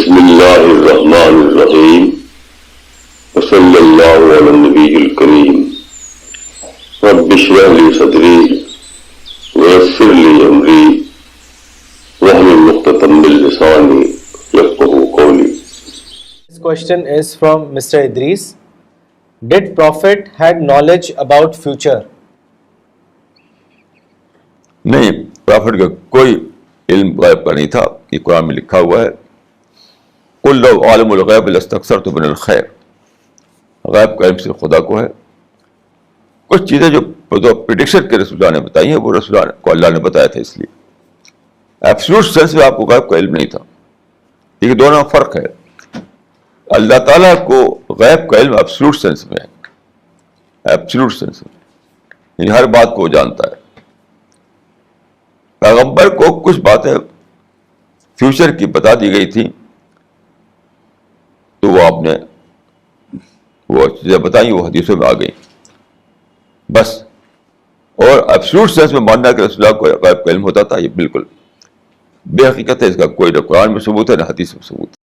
بسم اللہ الرحمن الرحیم وصلی اللہ علی النبی الکریم رب اشرح لی صدری ویسر لی امری واحلل عقدۃ من لسانی یفقہوا قولی. This question is from Mr. Idris. Did Prophet had knowledge about future? نہیں، پرافٹ کا کوئی علم غیب کا نہیں تھا. یہ قرآن میں لکھا ہوا ہے، قل لو عالم الغیب لاستکثرت من الخیر. غیب کا علم سے خدا کو ہے. کچھ چیزیں جو پریڈکشن کے رسول اللہ نے بتائی ہیں وہ رسول اللہ کو اللہ نے بتایا تھا، اس لیے ایبسولوٹ سینس میں آپ کو غیب کا علم نہیں تھا. یہ دونوں میں فرق ہے. اللہ تعالیٰ کو غیب کا علم ایبسولوٹ سینس میں ہے، ایبسولوٹ سینس میں، یعنی ہر بات کو وہ جانتا ہے. پیغمبر کو کچھ باتیں فیوچر کی بتا دی گئی تھی تو وہ آپ نے وہ چیزیں بتائیں، وہ حدیثوں میں آ گئی بس. اور ایبسولوٹ سینس میں ماننا کہ رسول اللہ کو غیب کا علم ہوتا تھا، یہ بالکل بے حقیقت ہے. اس کا کوئی نہ قرآن میں ثبوت ہے نہ حدیث میں ثبوت ہے.